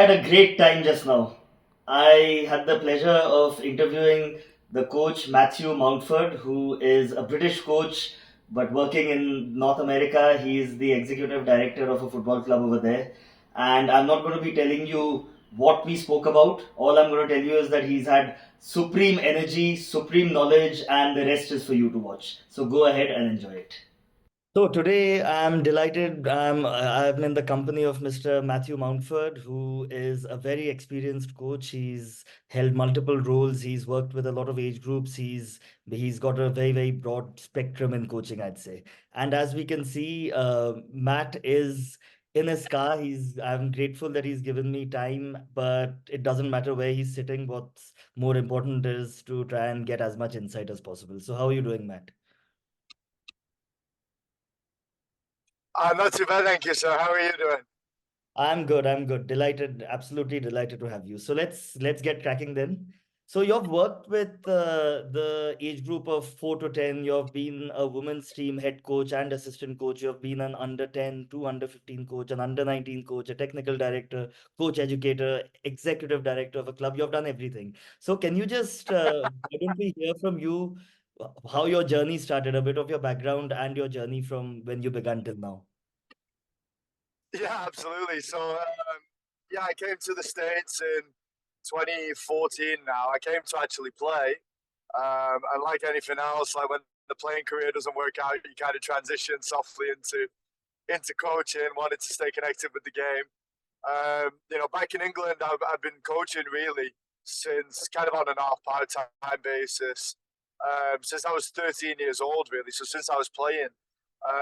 had a great time just now. I had the pleasure of interviewing the coach Matthew Mountford, who is a British coach but working in North America. He is the executive director of a football club over there. And I'm not going to be telling you what we spoke about. All I'm going to tell you is that he's had supreme energy, supreme knowledge, and the rest is for you to watch. So go ahead and enjoy it. So today I'm delighted. I'm in the company of Mr. Matthew Mountford, who is a very experienced coach. He's held multiple roles. He's worked with a lot of age groups. He's got a very broad spectrum in coaching, I'd say. And as we can see, Matt is in his car. He's I'm grateful that he's given me time, but it doesn't matter where he's sitting. What's more important is to try and get as much insight as possible. So how are you doing, Matt? I'm not too bad, thank you, sir. How are you doing? I'm good. I'm good. Delighted, absolutely delighted to have you. So let's get cracking then. So you've worked with the age group of 4 to 10. You've been a women's team head coach and assistant coach. You've been an under 10 to under 15 coach, an under 19 coach, a technical director, coach educator, executive director of a club. You've done everything. So can you just why don't we hear from you how your journey started, a bit of your background and your journey from when you began till now? Yeah, absolutely. Yeah, I came to the States in 2014 now. I came to actually play. And like anything else, like when the playing career doesn't work out, you kind of transition softly into coaching, wanted to stay connected with the game. Back in England, I've been coaching really since kind of on an off part-time basis, since I was 13 years old, really. So since I was playing,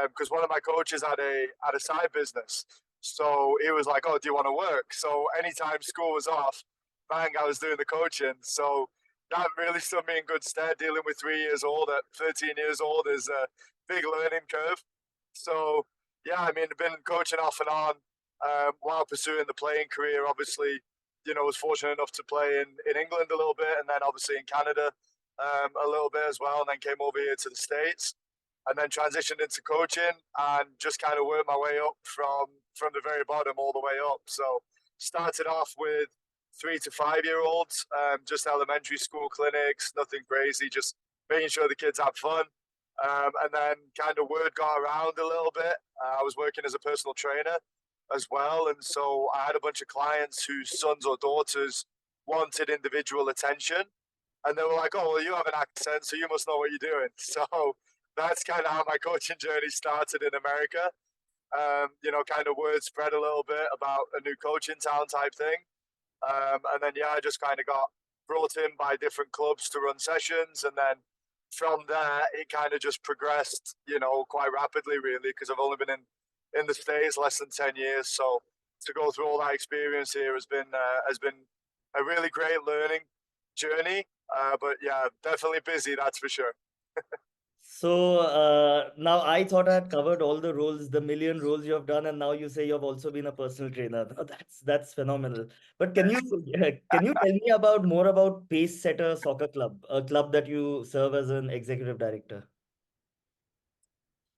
because one of my coaches had a side business, so he was like, "Oh, do you want to work?" So anytime school was off, bang, I was doing the coaching. So that really stood me in good stead. Dealing with 3 years old at 13 years old is a big learning curve. So yeah, I mean, I've been coaching off and on while pursuing the playing career. Obviously, was fortunate enough to play in England a little bit, and then obviously in Canada a little bit as well, and then came over here to the States, and then transitioned into coaching and just kind of worked my way up from the very bottom all the way up. So started off with 3 to 5 year olds, just elementary school clinics, nothing crazy, just making sure the kids had fun. And then kind of word got around a little bit. I was working as a personal trainer as well. And so I had a bunch of clients whose sons or daughters wanted individual attention. And they were like, "Oh, well, you have an accent, so you must know what you're doing." So that's kind of how my coaching journey started in America. Kind of word spread a little bit about a new coach in town type thing. And then, yeah, I just kind of got brought in by different clubs to run sessions. And then from there, it kind of just progressed, quite rapidly, really, because I've only been in the States less than 10 years. So to go through all that experience here has been a really great learning journey. But yeah, definitely busy, that's for sure. So now I thought I had covered all the roles, the million roles you have done, and now you say you've also been a personal trainer. Now that's phenomenal. But can you tell me about more about Pace Setter Soccer Club, a club that you serve as an executive director?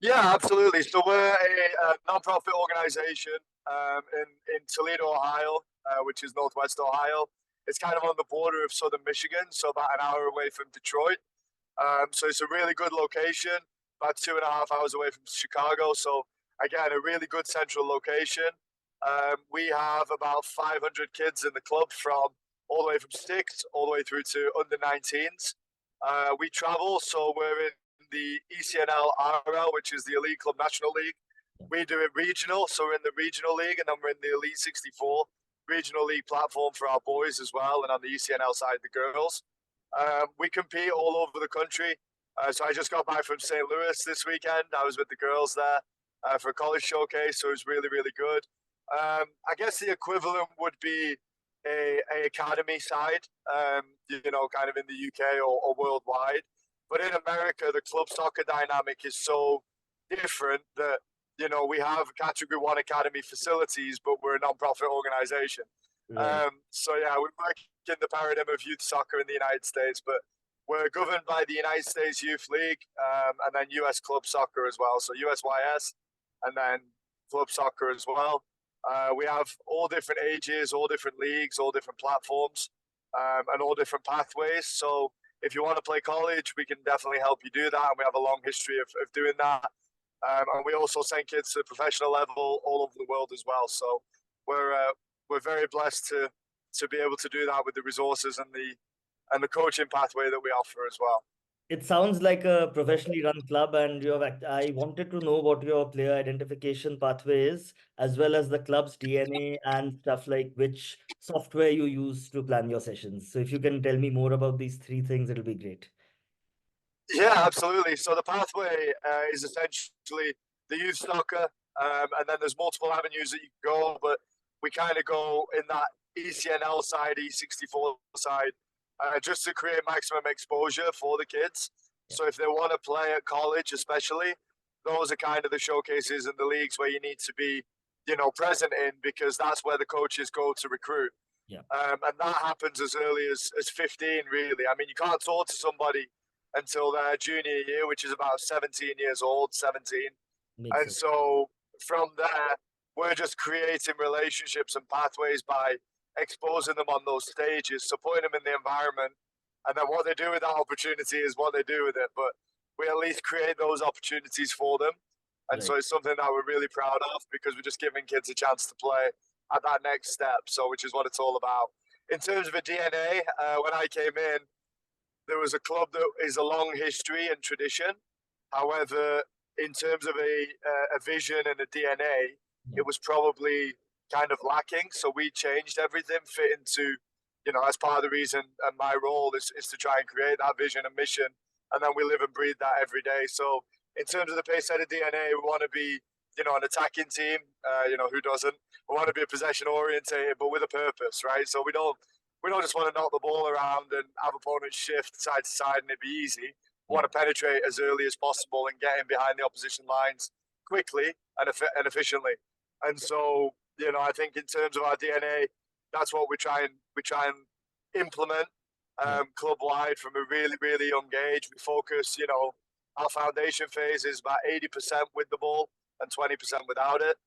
Yeah, absolutely. So we're a non-profit organization in Toledo, Ohio, which is northwest Ohio. It's kind of on the border of southern Michigan, so about an hour away from Detroit. So it's a really good location, about 2.5 hours away from Chicago. So again, a really good central location. We have about 500 kids in the club from all the way from six all the way through to under 19s. We travel, so we're in the ECNL RL, which is the Elite Club National League. We do it regional, so we're in the regional league, and then we're in the Elite 64 regional league platform for our boys as well, and on the ECNL side, the girls. We compete all over the country. So I just got back from St. Louis this weekend. I was with the girls there for a college showcase, so it was really, really good. I guess the equivalent would be a academy side, kind of in the UK or worldwide. But in America, the club soccer dynamic is so different that we have Category One academy facilities, but we're a non-profit organization. Right. So yeah, we work in the paradigm of youth soccer in the United States, but we're governed by the United States Youth League, and then US Club Soccer as well. So USYS, and then club soccer as well. We have all different ages, all different leagues, all different platforms, and all different pathways. So if you want to play college, we can definitely help you do that. And we have a long history of doing that. And we also send kids to the professional level all over the world as well. So we're very blessed to be able to do that with the resources and the coaching pathway that we offer as well. It sounds like a professionally run club, and I wanted to know what your player identification pathway is, as well as the club's DNA and stuff like which software you use to plan your sessions. So if you can tell me more about these three things, it'll be great. Yeah, absolutely. So the pathway is essentially the youth soccer, and then there's multiple avenues that you can go, but we kind of go in that ECNL side, E64 side, just to create maximum exposure for the kids. Yeah. So if they want to play at college, especially, those are kind of the showcases and the leagues where you need to be, present in, because that's where the coaches go to recruit. Yeah. And that happens as early as 15, really. I mean, you can't talk to somebody until their junior year, which is about 17 years old, 17. Makes And sense. so from there, we're just creating relationships and pathways by exposing them on those stages, supporting them in the environment. And then what they do with that opportunity is what they do with it. But we at least create those opportunities for them. And Right. so it's something that we're really proud of, because we're just giving kids a chance to play at that next step. So, which is what it's all about. In terms of a DNA, when I came in, there was a club that is a long history and tradition. However, in terms of a vision and a DNA, Yeah. it was probably kind of lacking. So we changed everything, fit into, as part of the reason, and my role is to try and create that vision and mission. And then we live and breathe that every day. So in terms of the Pacesetter DNA, we want to be, an attacking team. Who doesn't? We want to be a possession orientated, but with a purpose, right? So we don't just want to knock the ball around and have opponents shift side to side and it be easy. We Yeah. want to penetrate as early as possible and get in behind the opposition lines quickly and efficiently. And so, I think in terms of our DNA, that's what we try and implement Yeah. club wide from a really, really young age. We focus, our foundation phase is about 80% with the ball and 20% without it.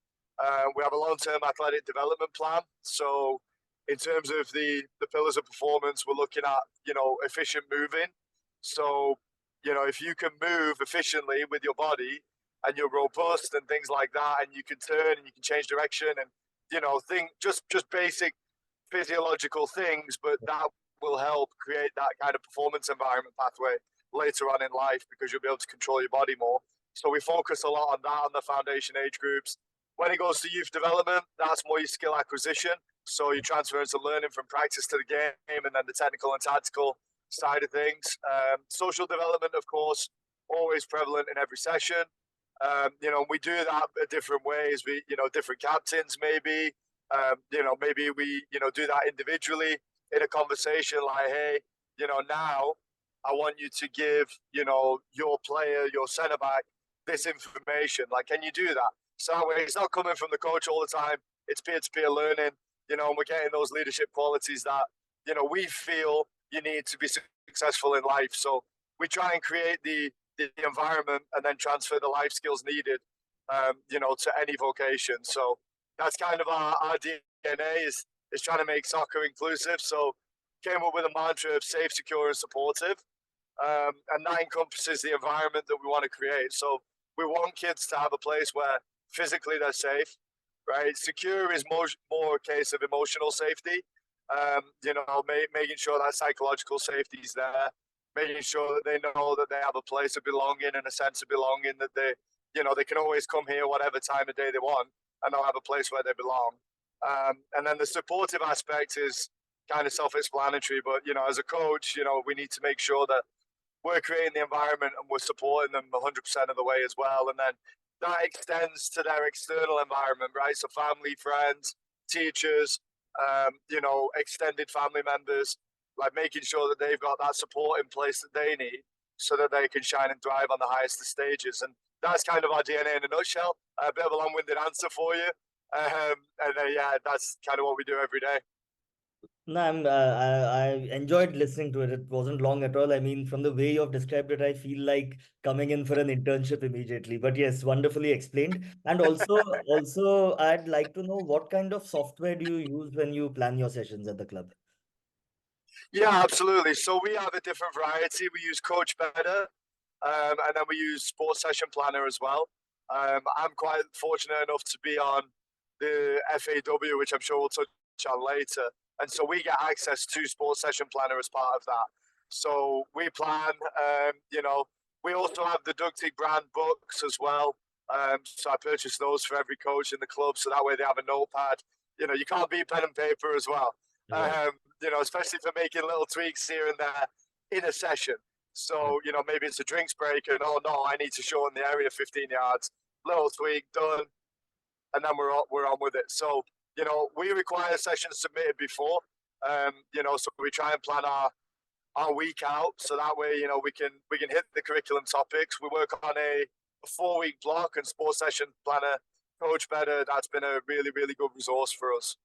We have a long-term athletic development plan. So in terms of the pillars of performance, we're looking at, efficient moving. So, if you can move efficiently with your body and you're robust and things like that, and you can turn and you can change direction and, think just basic physiological things, but that will help create that kind of performance environment pathway later on in life, because you'll be able to control your body more. So we focus a lot on that on the foundation age groups. When it goes to youth development, that's more your skill acquisition. So you transfer into learning from practice to the game, and then the technical and tactical side of things. Social development, of course, always prevalent in every session. We do that in different ways. We, different captains maybe. Maybe we, do that individually in a conversation like, hey, now I want you to give, your player, your centre back, this information. Like, can you do that? So that way it's not coming from the coach all the time. It's peer-to-peer learning, and we're getting those leadership qualities that, we feel you need to be successful in life. So we try and create the environment and then transfer the life skills needed, to any vocation. So that's kind of our DNA is trying to make soccer inclusive. So came up with a mantra of safe, secure, and supportive. And that encompasses the environment that we want to create. So we want kids to have a place where physically they're safe, right? Secure is more a case of emotional safety. Making sure that psychological safety is there, making sure that they know that they have a place of belonging and a sense of belonging, that they can always come here whatever time of day they want and they'll have a place where they belong. And then the supportive aspect is kind of self-explanatory, but as a coach, we need to make sure that we're creating the environment and we're supporting them 100% of the way as well. And then that extends to their external environment, right? So family, friends, teachers, extended family members, like making sure that they've got that support in place that they need so that they can shine and thrive on the highest of stages. And that's kind of our DNA in a nutshell. A bit of a long-winded answer for you. Yeah, that's kind of what we do every day. No, I enjoyed listening to it. It wasn't long at all. I mean, from the way you've described it, I feel like coming in for an internship immediately. But yes, wonderfully explained. And also, I'd like to know what kind of software do you use when you plan your sessions at the club? Yeah, absolutely. So we have a different variety. We use Coach Better, and then we use Sports Session Planner as well. I'm quite fortunate enough to be on the FAW, which I'm sure we'll touch on later. And so we get access to Sports Session Planner as part of that. So we plan, we also have the Dugtig brand books as well. So I purchase those for every coach in the club. So that way they have a notepad. You can't beat pen and paper as well. Right. Especially for making little tweaks here and there in a session. So, maybe it's a drinks break and, oh no, I need to shorten the area 15 yards. Little tweak, done. And then we're on with it. So, we require sessions submitted before. So we try and plan our week out. So that way, we can hit the curriculum topics. We work on a 4-week block and sports session planner, Coach Better. That's been a really, really good resource for us.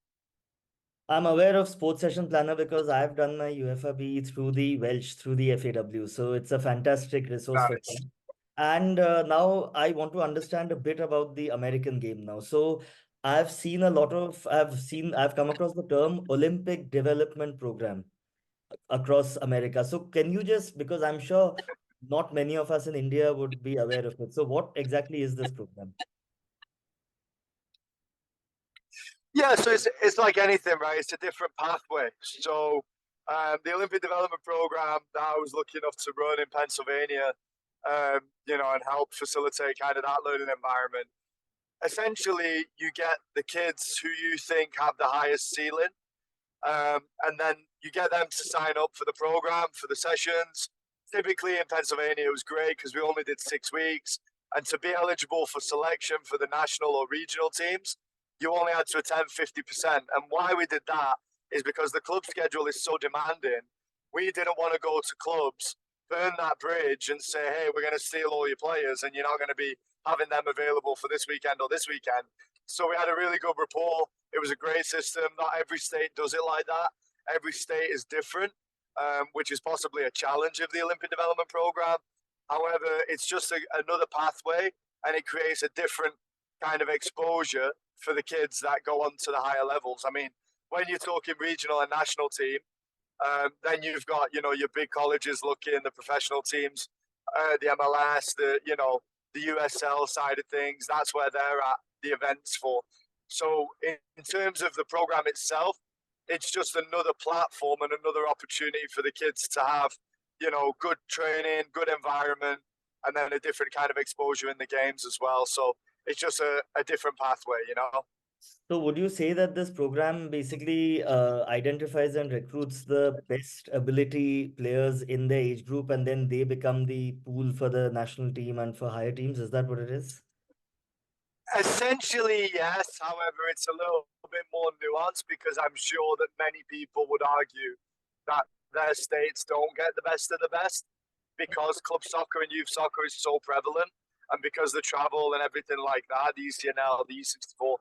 I'm aware of Sports Session Planner because I've done my UFRB through the Welsh, through the FAW. So it's a fantastic resource for Nice. them. And now I want to understand a bit about the American game now. So I've come across the term Olympic Development Program across America. So can you just, because I'm sure not many of us in India would be aware of it. So what exactly is this program? Yeah, so it's like anything, right? It's a different pathway. So the Olympic Development Program that I was lucky enough to run in Pennsylvania, and help facilitate kind of that learning environment. Essentially, you get the kids who you think have the highest ceiling, and then you get them to sign up for the program, for the sessions. Typically in Pennsylvania, it was great because we only did 6 weeks. And to be eligible for selection for the national or regional teams, you only had to attend 50%. And why we did that is because the club schedule is so demanding. We didn't want to go to clubs, burn that bridge, and say, hey, we're going to steal all your players and you're not going to be having them available for this weekend or this weekend. So we had a really good rapport. It was a great system. Not every state does it like that. Every state is different, which is possibly a challenge of the Olympic Development Program. However, it's just another pathway, and it creates a different kind of exposure for the kids that go on to the higher levels. I mean, when you're talking regional and national team, then you've got your big colleges looking, the professional teams, the MLS, the USL side of things. That's where they're at the events for. So in terms of the program itself, it's just another platform and another opportunity for the kids to have, good training, good environment, and then a different kind of exposure in the games as well. So it's just a different pathway. So would you say that this program basically identifies and recruits the best ability players in their age group and then they become the pool for the national team and for higher teams? Is that what it is? Essentially, yes. However, it's a little bit more nuanced because I'm sure that many people would argue that their states don't get the best of the best because club soccer and youth soccer is so prevalent, and because the travel and everything like that, the ECNL, the E64,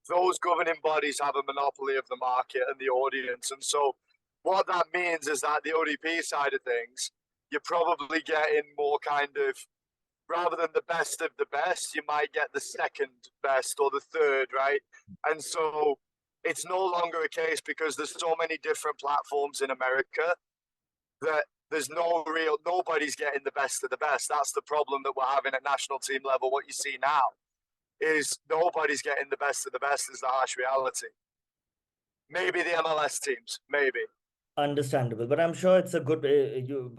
those governing bodies have a monopoly of the market and the audience. And so, what that means is that the ODP side of things, you're probably getting more kind of, rather than the best of the best, you might get the second best or the third, right? And so it's no longer a case because there's so many different platforms in America that there's nobody's getting the best of the best. That's the problem that we're having at national team level. What you see now is nobody's getting the best of the best is the harsh reality. Maybe the MLS teams, maybe. Understandable, but I'm sure it's a good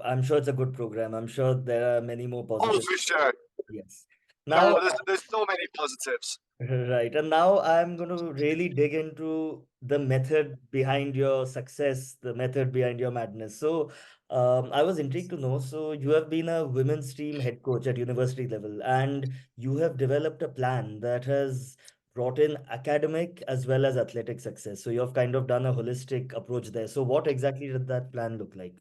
I'm sure it's a good program. I'm sure there are many more Oh, positives. for sure. Yes. No, Now, there's so many positives. right. And now I'm going to really dig into the method behind your success, the method behind your madness. So, I was intrigued to know. So, you have been a women's team head coach at university level, and you have developed a plan that has brought in academic as well as athletic success. So, you have kind of done a holistic approach there. So, what exactly did that plan look like?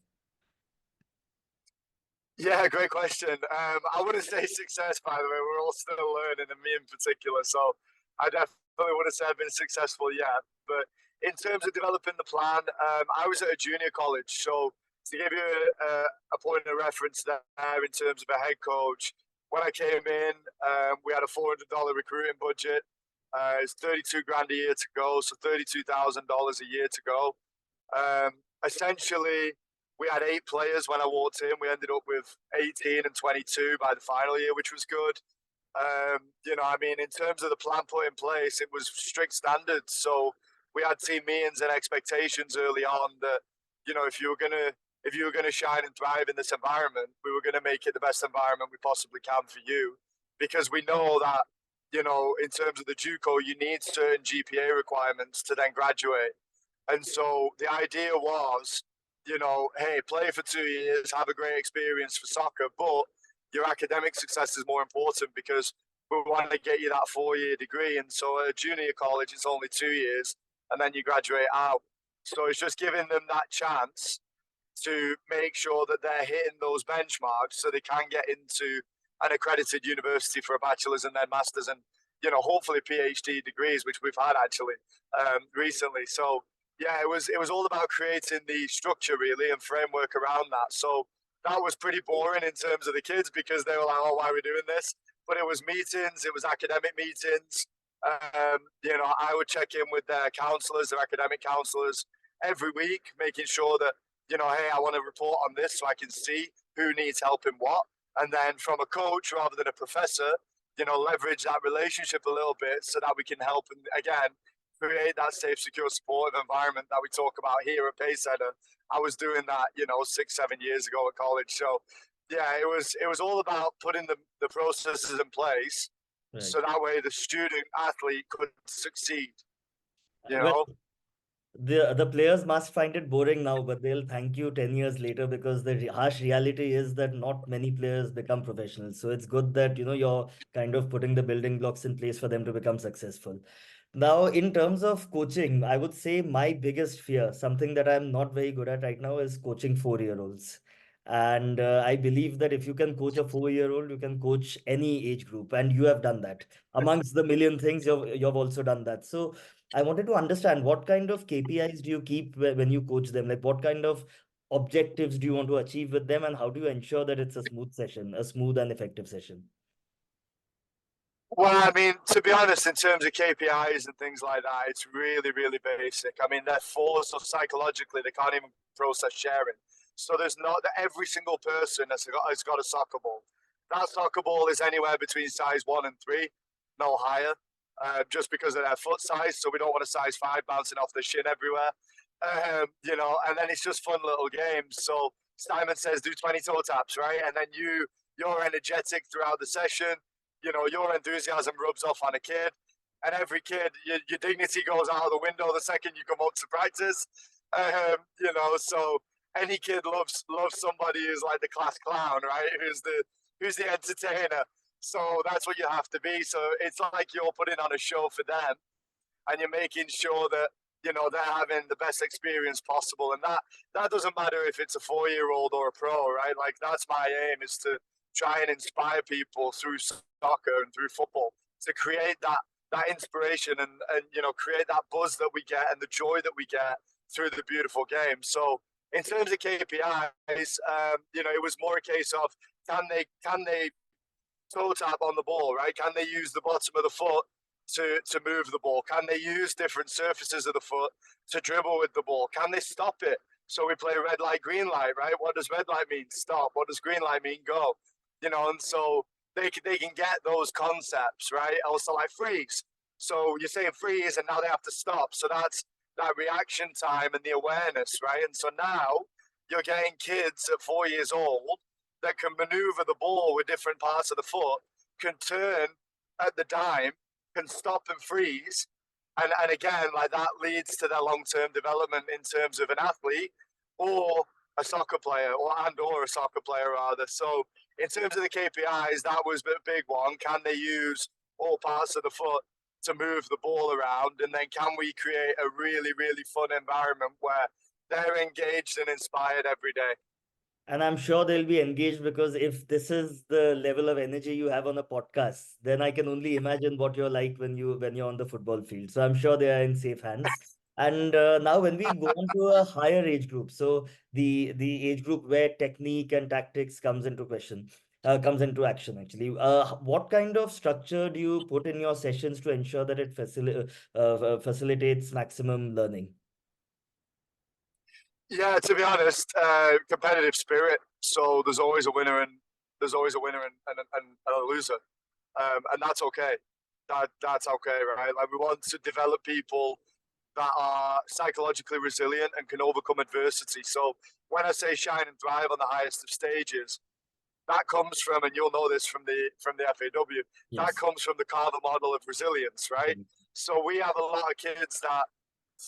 Yeah, great question. I wouldn't say success, by the way. We're all still learning, and me in particular. So I definitely would have said I've been successful yet. But in terms of developing the plan, I was at a junior college, so to give you a point of reference there in terms of a head coach, when I came in, we had a $400 recruiting budget. It's 32 grand a year to go, so $32,000 a year to go. Essentially, we had 8 players when I walked in. We ended up with 18 and 22 by the final year, which was good. I mean, in terms of the plan put in place, it was strict standards. So we had team meetings and expectations early on that, if you were gonna shine and thrive in this environment, we were gonna make it the best environment we possibly can for you, because we know that, in terms of the JUCO, you need certain GPA requirements to then graduate. And so the idea was, hey, play for 2 years, have a great experience for soccer, but your academic success is more important because we want to get you that 4 year degree. And so at a junior college, it's only 2 years and then you graduate out. So it's just giving them that chance to make sure that they're hitting those benchmarks so they can get into an accredited university for a bachelor's and then master's and, hopefully PhD degrees, which we've had actually recently. So yeah, it was all about creating the structure really and framework around that. So that was pretty boring in terms of the kids because they were like, "Oh, why are we doing this?" But it was meetings, it was academic meetings. I would check in with their counselors, their academic counselors, every week, making sure that hey, I want to report on this so I can see who needs help in what, and then from a coach rather than a professor, leverage that relationship a little bit so that we can help and again create that safe, secure, supportive environment that we talk about here at Pace Center. I was doing that, 6, 7 years ago at college. So yeah, it was all about putting the processes in place so Right. that way the student athlete could succeed, you Well, know. the players must find it boring now, but they'll thank you 10 years later because the harsh reality is that not many players become professionals. So it's good that you're kind of putting the building blocks in place for them to become successful. Now, in terms of coaching, I would say my biggest fear, something that I'm not very good at right now, is coaching 4-year-olds. And I believe that if you can coach a 4-year-old, you can coach any age group, and you have done that. Amongst the million things, you've also done that. So I wanted to understand what kind of KPIs do you keep when you coach them? Like what kind of objectives do you want to achieve with them, and how do you ensure that it's a smooth session, a smooth and effective session? Well, I mean, to be honest, in terms of KPIs and things like that, it's really, really basic. I mean, they're forced so psychologically they can't even process sharing. So there's not that every single person has got a soccer ball. That soccer ball is anywhere between size 1 and 3, no higher, just because of their foot size. So we don't want a size 5 bouncing off the shin everywhere. And then it's just fun little games. So Simon says do 20 toe taps, right? And then you're energetic throughout the session. Your enthusiasm rubs off on a kid, and every kid, your dignity goes out of the window the second you come up to practice. So any kid loves somebody who's like the class clown, right? Who's the entertainer. So that's what you have to be. So it's like you're putting on a show for them, and you're making sure that they're having the best experience possible. And that doesn't matter if it's a 4-year-old or a pro, right? Like that's my aim, is to try and inspire people through soccer and through football to create that inspiration and create that buzz that we get and the joy that we get through the beautiful game. So in terms of KPIs, it was more a case of can they toe tap on the ball, right? Can they use the bottom of the foot to move the ball? Can they use different surfaces of the foot to dribble with the ball? Can they stop it? So we play red light, green light, right? What does red light mean? Stop. What does green light mean? Go. And so they can get those concepts, right? Also like freeze. So you're saying freeze and now they have to stop. So that's that reaction time and the awareness, right? And so now you're getting kids at 4 years old that can maneuver the ball with different parts of the foot, can turn at the dime, can stop and freeze. And again, like that leads to their long-term development in terms of an athlete or a soccer player or a soccer player rather. So in terms of the KPIs, that was a big one. Can they use all parts of the foot to move the ball around? And then can we create a really, really fun environment where they're engaged and inspired every day? And I'm sure they'll be engaged because if this is the level of energy you have on a podcast, then I can only imagine what you're like when you're on the football field. So I'm sure they are in safe hands. And now when we go on to a higher age group, so the age group where technique and tactics comes into action actually. What kind of structure do you put in your sessions to ensure that it facilitates maximum learning? Yeah, to be honest, competitive spirit. So there's always a winner and a loser, and that's okay. That's okay, right? Like we want to develop people that are psychologically resilient and can overcome adversity. So when I say shine and thrive on the highest of stages, that comes from, and you'll know this from the FAW, that Yes. comes from the Carver model of resilience, right? Right. So we have a lot of kids that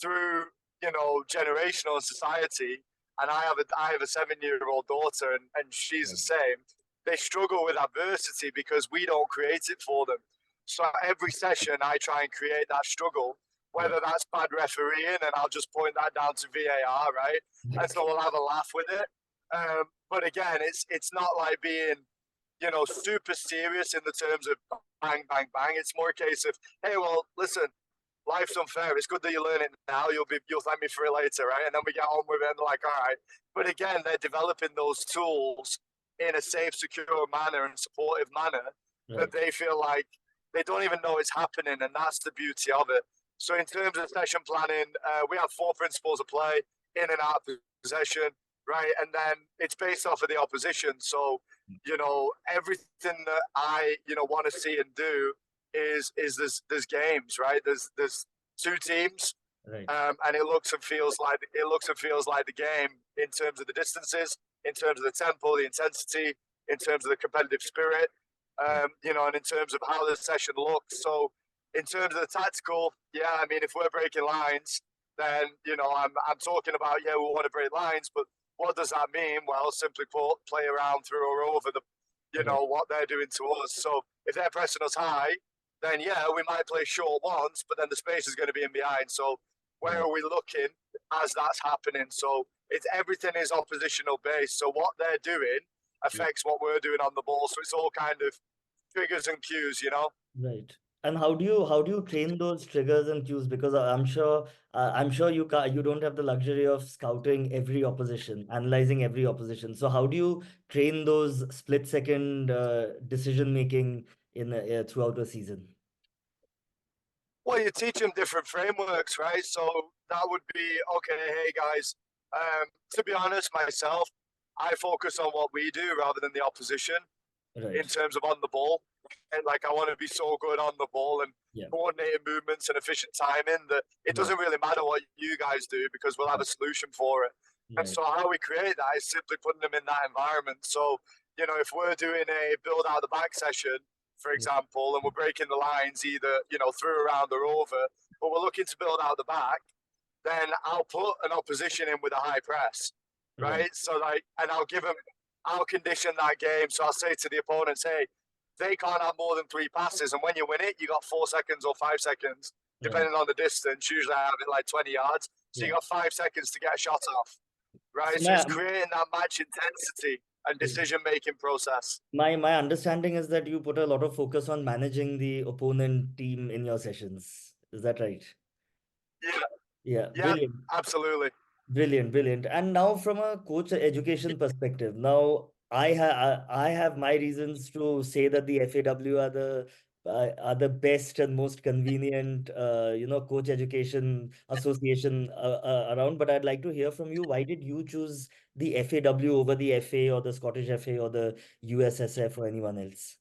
through generational society, and I have a 7-year-old daughter, and she's the Right. same. They struggle with adversity because we don't create it for them. So every session, I try and create that struggle, Right. whether that's bad refereeing, and I'll just point that down to VAR, right? And Right. so we'll have a laugh with it. But again, it's not like being super serious in the terms of bang, bang, bang. It's more a case of, hey, well, listen, life's unfair. It's good that you learn it now. You'll thank me for it later, right? And then we get on with it and they're like, all right. But again, they're developing those tools in a safe, secure manner and supportive manner that Right. they feel like they don't even know it's happening, and that's the beauty of it. So in terms of session planning, we have 4 principles of play: in and out of possession, right? And then it's based off of the opposition. So everything that I want to see and do is there's games, right? There's 2 teams, Right. and it looks and feels like the game in terms of the distances, in terms of the tempo, the intensity, in terms of the competitive spirit, Right. and in terms of how the session looks. So, in terms of the tactical, yeah, I mean, if we're breaking lines, then I'm talking about, yeah, we want to break lines, but what does that mean? Well, simply put, play around through or over Right. what they're doing to us. So if they're pressing us high, then yeah, we might play short once, but then the space is going to be in behind. So where Right. are we looking as that's happening? So it's everything is oppositional based. So what they're doing affects what we're doing on the ball. So it's all kind of triggers and cues. Right. And how do you train those triggers and cues? Because I'm sure you don't have the luxury of scouting every opposition, analyzing every opposition. So how do you train those split second decision making throughout a season? Well, you teach them different frameworks, right? So that would be okay. Hey guys, to be honest, myself, I focus on what we do rather than the opposition in Right. terms of on the ball. And like I want to be so good on the ball and Yeah. coordinated movements and efficient timing that it Right. doesn't really matter what you guys do because we'll have a solution for it. And Right. so how we create that is simply putting them in that environment. So, if we're doing a build out the back session, for Right. example, and we're breaking the lines either, through, around or over, but we're looking to build out the back, then I'll put an opposition in with a high press, Right. right? So and I'll condition that game. So I'll say to the opponents, hey, they can't have more than 3 passes, and when you win it, you got 4 seconds or 5 seconds, Right. depending on the distance. Usually I have it like 20 yards, so you Yeah. got 5 seconds to get a shot off, So right? So my it's creating that match intensity and decision making process. my understanding is that you put a lot of focus on managing the opponent team in your sessions. Is that right? Yeah, Yeah, yeah, brilliant. absolutely. Brilliant, brilliant. And now from a coach education perspective, now I have my reasons to say that the FAW are the best and most convenient coach education association around. But I'd like to hear from you. Why did you choose the FAW over the FA or the Scottish FA or the USSF or anyone else?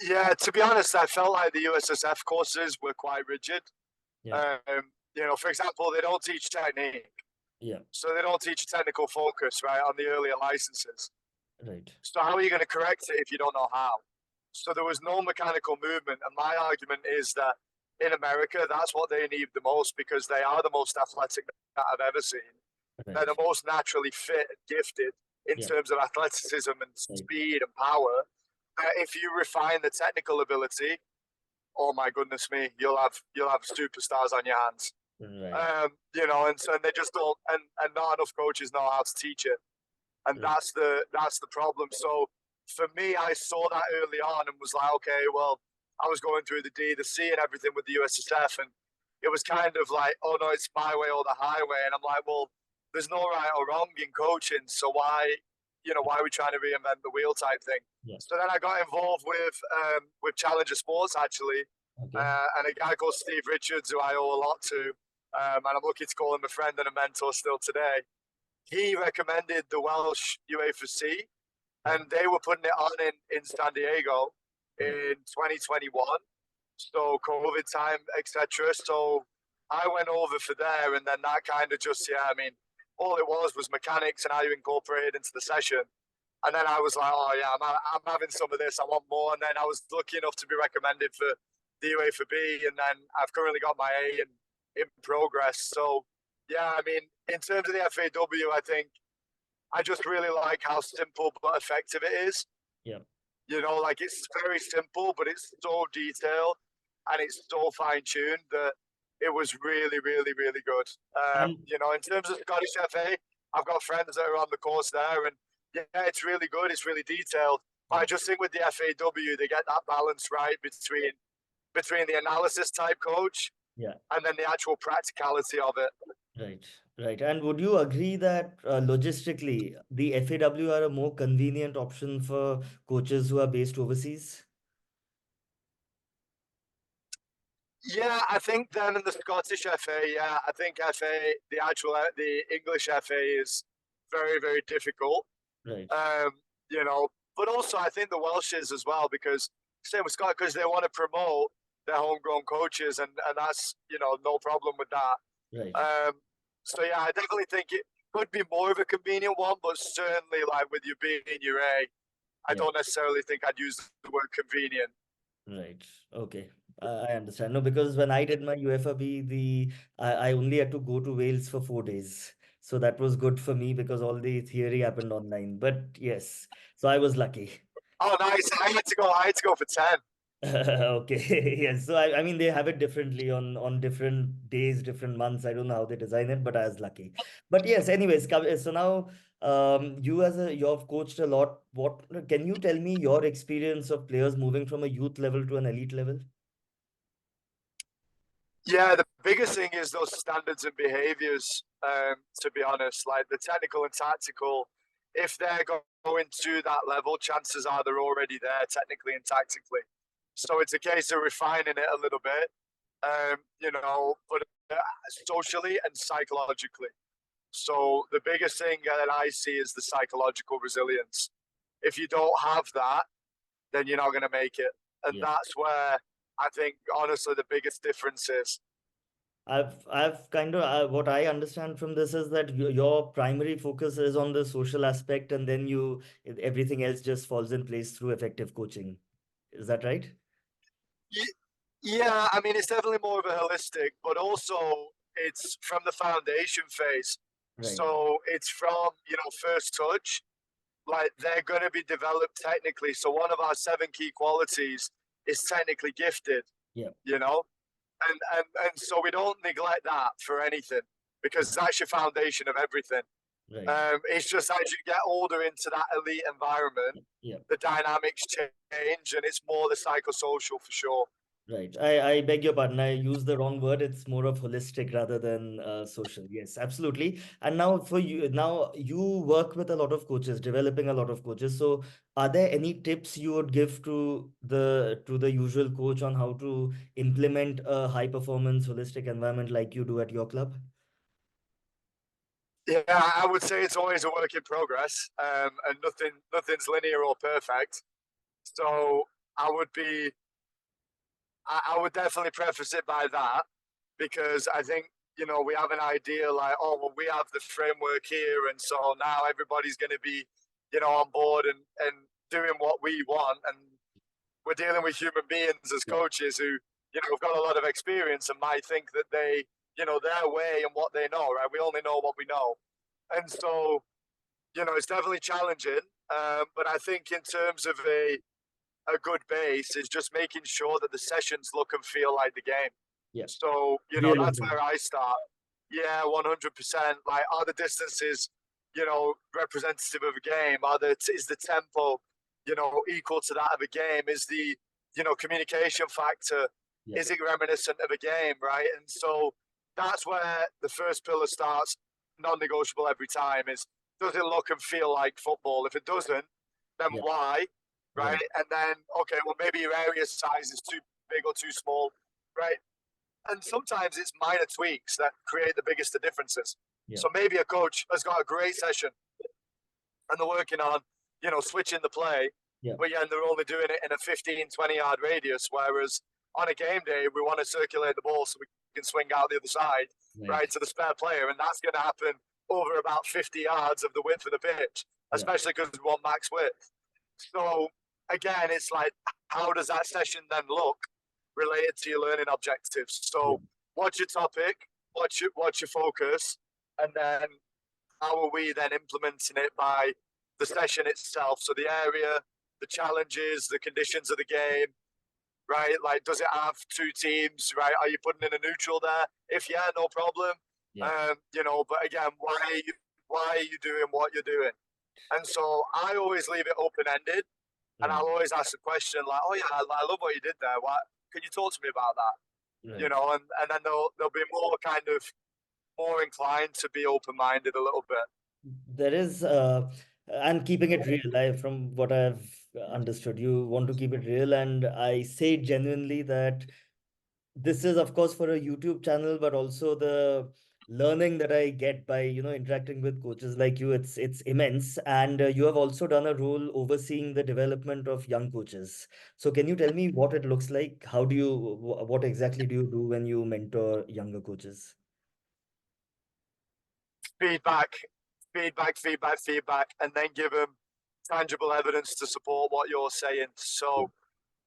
Yeah, to be honest, I felt like the USSF courses were quite rigid. Yeah, For example, they don't teach technique, yeah, so they don't teach a technical focus, right, on the earlier licenses. right, So how are you going to correct it if you don't know how? So there was no mechanical movement, and my argument is that in America, that's what they need the most because they are the most athletic that I've ever seen. They're the right, most naturally fit and gifted in yeah, terms of athleticism and right, speed and power. If you refine the technical ability, oh my goodness me, you'll have superstars on your hands. right, And they just don't, and not enough coaches know how to teach it, and right, that's the problem. So for me, I saw that early on and was like, okay, well, I was going through the D, the C, and everything with the USSF, and it was kind of like, oh no, it's my way or the highway. And I'm like, well, there's no right or wrong in coaching. So why are we trying to reinvent the wheel type thing? Yeah. So then I got involved with Challenger Sports actually, Okay. and a guy called Steve Richards, who I owe a lot to, and I'm lucky to call him a friend and a mentor still today. He recommended the Welsh UEFA-C, and they were putting it on in San Diego in 2021. So COVID time, etc. So I went over for there, and then that kind of just, yeah, I mean, all it was mechanics and how you incorporate it into the session. And then I was like, oh yeah, I'm having some of this. I want more. And then I was lucky enough to be recommended for the UEFA-B, and then I've currently got my A in progress. So yeah, I mean, in terms of the FAW, I think I just really like how simple but effective it is. Yeah. Like it's very simple, but it's so detailed and it's so fine tuned that it was really, really, really good. In terms of Scottish FA, I've got friends that are on the course there, and yeah, it's really good. It's really detailed. But I just think with the FAW, they get that balance right between the analysis type coach, and then the actual practicality of it. Right, right. And would you agree that logistically, the FAW are a more convenient option for coaches who are based overseas? Yeah, I think then in the Scottish FA, yeah, I think the English FA is very, very difficult. Right. But also I think the Welsh is as well, because same with Scott, because they want to promote their homegrown coaches, and that's no problem with that. Right. So yeah, I definitely think it could be more of a convenient one, but certainly like with you being in your A, I don't necessarily think I'd use the word convenient. Right. Okay. I understand. No, because when I did my UFAB, I only had to go to Wales for 4 days. So that was good for me because all the theory happened online. But yes, so I was lucky. Oh, nice! I had to go for 10. Okay. Yes. So I mean they have it differently on different days, different months. I don't know how they design it, but I was lucky. But yes, anyways, so now you've coached a lot. What can you tell me your experience of players moving from a youth level to an elite level? Yeah, the biggest thing is those standards and behaviors. To be honest, like the technical and tactical, if they're going to that level, chances are they're already there technically and tactically. So it's a case of refining it a little bit, but socially and psychologically. So the biggest thing that I see is the psychological resilience. If you don't have that, then you're not going to make it, and that's where I think honestly the biggest difference is. I've kind of what I understand from this is that your primary focus is on the social aspect, and then everything else just falls in place through effective coaching. Is that right? Yeah, I mean it's definitely more of a holistic, but also it's from the foundation phase. Right. So it's from first touch, like they're going to be developed technically. So one of our 7 key qualities is technically gifted. Yeah. And so we don't neglect that for anything, because that's your foundation of everything. Right. It's just as you get older into that elite environment, the dynamics change, and it's more the psychosocial for sure. Right. I beg your pardon. I used the wrong word. It's more of holistic rather than social. Yes, absolutely. And now you work with a lot of coaches, developing a lot of coaches. So are there any tips you would give to the usual coach on how to implement a high performance holistic environment like you do at your club? Yeah, I would say it's always a work in progress, and nothing's linear or perfect. So I would be I would definitely preface it by that, because I think we have an idea like, oh well, we have the framework here, and so now everybody's going to be on board and doing what we want, and we're dealing with human beings as coaches who have got a lot of experience and might think that they their way and what they know, right? We only know what we know, and so it's definitely challenging, but I think in terms of a good base is just making sure that the sessions look and feel like the game. Yeah. So, that's where I start. Yeah, 100%. Like, are the distances, representative of a game? Is the tempo, equal to that of a game? Is the, communication factor, Yeah. Is it reminiscent of a game, right? And so that's where the first pillar starts, non-negotiable every time, is does it look and feel like football? If it doesn't, then Yeah. why, Right. right? And then, okay, well, maybe your area size is too big or too small, right? And sometimes it's minor tweaks that create the biggest of differences. Yeah. So maybe a coach has got a great session and they're working on, switching the play, Yeah. but yeah, and they're only doing it in a 15, 20-yard radius, whereas on a game day, we want to circulate the ball so we can swing out the other side, Right. right, to the spare player, and that's going to happen over about 50 yards of the width of the pitch, Yeah. especially because we want max width. So again, it's like, how does that session then look related to your learning objectives? Yeah. So what's your topic? What's your focus? And then how are we then implementing it by the session itself? So the area, the challenges, the conditions of the game, right? Like, does it have two teams, right? Are you putting in a neutral there? If yeah, no problem. Yeah. But again, why are you doing what you're doing? And so I always leave it open ended, and Right. I'll always ask the question like, "Oh yeah, I love what you did there. What can you talk to me about that?" Right. And then they'll be more inclined to be open minded a little bit. There is, and keeping it real, from what I've understood, you want to keep it real, and I say genuinely that this is, of course, for a YouTube channel, but also the learning that I get by, interacting with coaches like you, it's immense. And you have also done a role overseeing the development of young coaches. So can you tell me what it looks like? How do you, what exactly do you do when you mentor younger coaches? Feedback, feedback, and then give them tangible evidence to support what you're saying. Yeah. So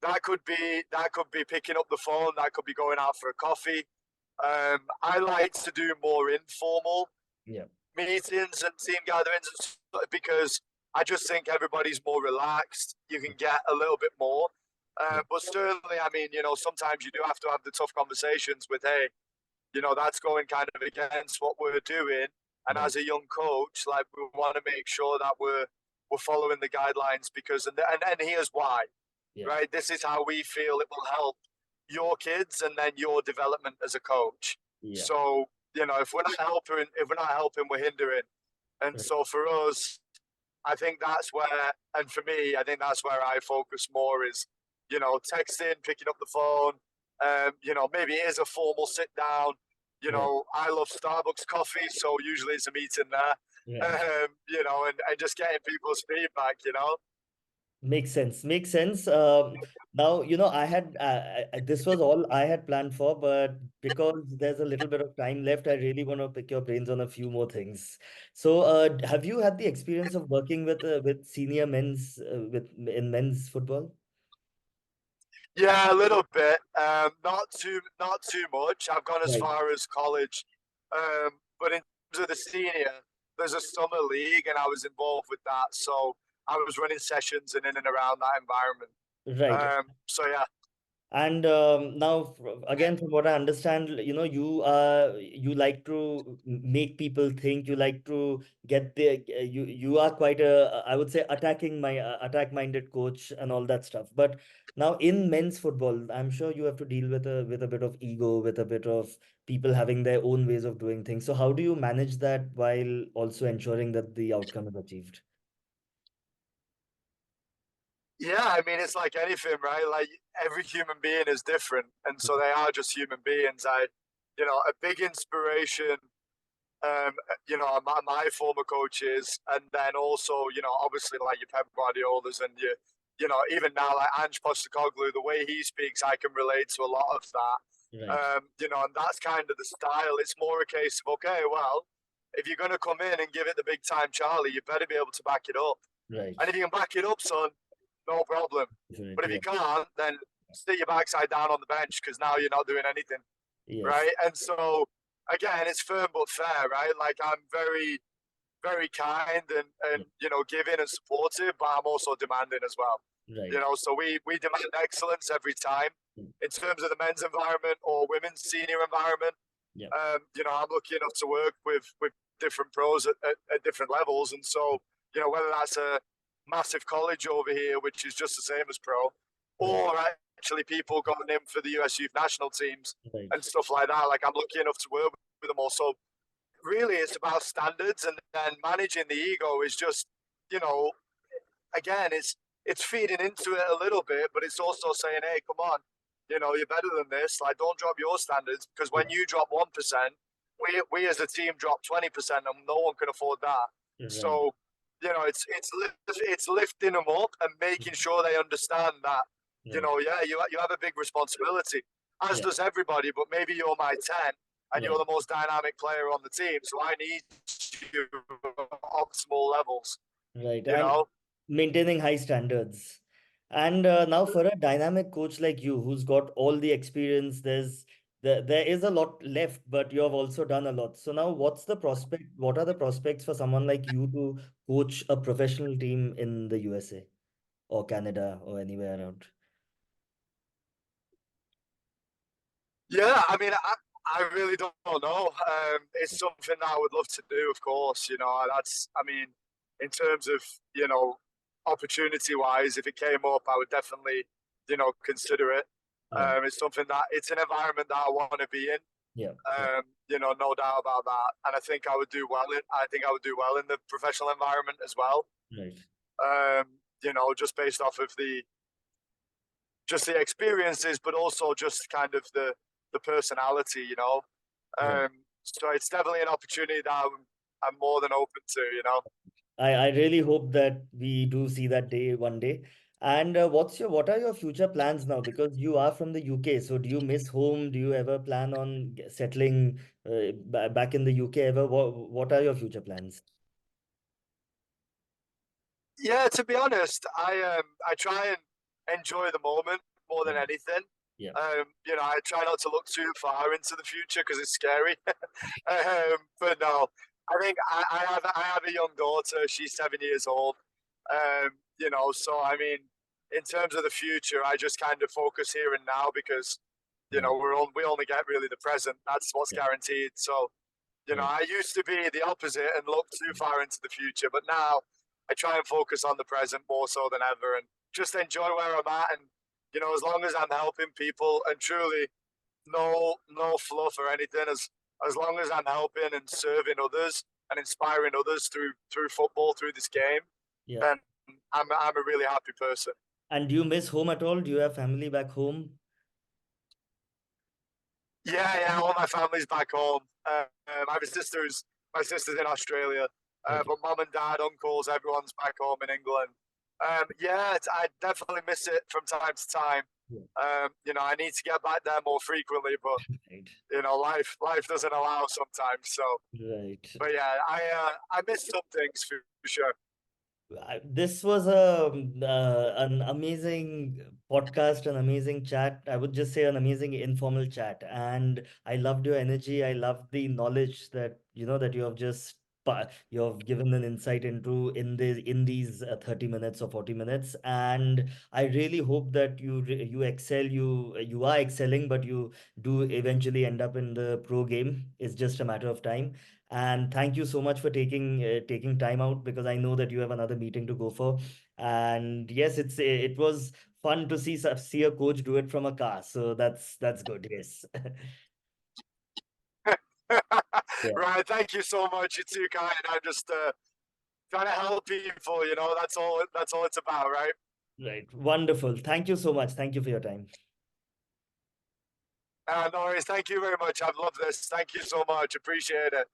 that could be picking up the phone, that could be going out for a coffee. I like to do more informal Yeah. meetings and team gatherings because I just think everybody's more relaxed. You can get a little bit more. Yeah. But certainly, I mean, sometimes you do have to have the tough conversations with, hey, that's going kind of against what we're doing. And Right. as a young coach, like we want to make sure that we're following the guidelines because and here's why, Yeah. right? This is how we feel it will help your kids and then your development as a coach. Yeah. So if we're not helping, we're hindering. And Right. so for us, I think that's where, and for me, I think that's where I focus more is, texting, picking up the phone. Maybe it is a formal sit down. Right. I love Starbucks coffee, so usually it's a meeting there. Right. And just getting people's feedback. Makes sense. Makes sense. Now, this was all I had planned for, but because there's a little bit of time left, I really want to pick your brains on a few more things. So, have you had the experience of working with senior men's in men's football? Yeah, a little bit. Not too much. I've gone as Right. far as college, but in terms of the senior, there's a summer league, and I was involved with that. So I was running sessions and in and around that environment. Right. So yeah, And now, again, from what I understand, you like to make people think. You like to get the you are quite a, I would say, attack-minded coach and all that stuff. But now in men's football, I'm sure you have to deal with a bit of ego, with a bit of people having their own ways of doing things. So how do you manage that while also ensuring that the outcome is achieved? yeah. I mean, it's like anything, right? Like every human being is different, and so they are just human beings. A big inspiration my former coaches, and then also, obviously like your Pep Guardiolas and even now like Ange Postecoglou, the way he speaks, I can relate to a lot of that. Right. And that's kind of the style. It's more a case of, okay, well, if you're going to come in and give it the big time, Charlie, you better be able to back it up. Right. And if you can back it up, son, no problem. Right. But if Yeah. you can't, then sit your backside down on the bench because now you're not doing anything, Yes. right? And so again, it's firm but fair, right? Like I'm very, very kind and Yeah. giving and supportive, but I'm also demanding as well. Right. So we demand excellence every time Mm. in terms of the men's environment or women's senior environment. Yeah. I'm lucky enough to work with different pros at different levels, and so whether that's a massive college over here, which is just the same as pro, Right. or at actually people going in for the US youth national teams Right. and stuff like that. Like I'm lucky enough to work with them all. So really, it's about standards, and then managing the ego is just, you know, again, it's feeding into it a little bit, but it's also saying, hey, come on, you're better than this. Like, don't drop your standards, because when you drop 1%, we as a team drop 20%, and no one can afford that. Right. So, it's lifting them up and making sure they understand that, Right. yeah, you have a big responsibility, as Yeah. does everybody. But maybe you're my 10, and you're Right. the most dynamic player on the team, so I need you at optimal levels. Right. You And know. maintaining high standards. And now for a dynamic coach like you, who's got all the experience, there is a lot left, but you have also done a lot. So now what's the prospect? What are the prospects for someone like you to coach a professional team in the USA or Canada or anywhere around? Yeah, I mean, I really don't know. It's something that I would love to do, of course. I mean, in terms of, opportunity wise, if it came up, I would definitely, consider it. Right. It's an environment that I want to be in. Yeah. Yeah. No doubt about that. And I think I would do well in the professional environment as well. Right. Just based off of the experiences, but also just kind of the personality. Right. So it's definitely an opportunity that I'm more than open to. I really hope that we do see that day one day. And what are your future plans now? Because you are from the UK, so do you miss home? Do you ever plan on settling back in the UK ever? What are your future plans? Yeah, to be honest, I try and enjoy the moment more than Right. anything. Yeah. I try not to look too far into the future because it's scary. But no, I think I have a young daughter. She's 7 years old. So I mean, in terms of the future, I just kind of focus here and now because Right. we only get really the present. That's what's Yeah. guaranteed. So Right. I used to be the opposite and look too far into the future, but now I try and focus on the present more so than ever and just enjoy where I'm at. And as long as I'm helping people and truly no fluff or anything, as long as I'm helping and serving others and inspiring others through football, through this game, Yeah. then I'm a really happy person. And do you miss home at all? Do you have family back home? Yeah, all my family's back home. My sister's in Australia, Okay. but mum and dad, uncles, everyone's back home in England. Yeah, I definitely miss it from time to time. Yeah. I need to get back there more frequently, but Right. life doesn't allow sometimes. So, Right. but yeah, I miss some things for sure. This was an amazing podcast, an amazing chat. I would just say an amazing informal chat. And I loved your energy. I loved the knowledge that that you have you have given an insight into in these 30 minutes or 40 minutes. And I really hope that you excel. You are excelling, but you do eventually end up in the pro game. It's just a matter of time. And thank you so much for taking time out because I know that you have another meeting to go for. And yes, it was fun to see a coach do it from a car. So that's good. Yes. Yeah. Right, thank you so much. You're too kind. I'm just trying to help people. That's all. That's all it's about, right? Right. Wonderful. Thank you so much. Thank you for your time. No worries. Thank you very much. I've loved this. Thank you so much. Appreciate it.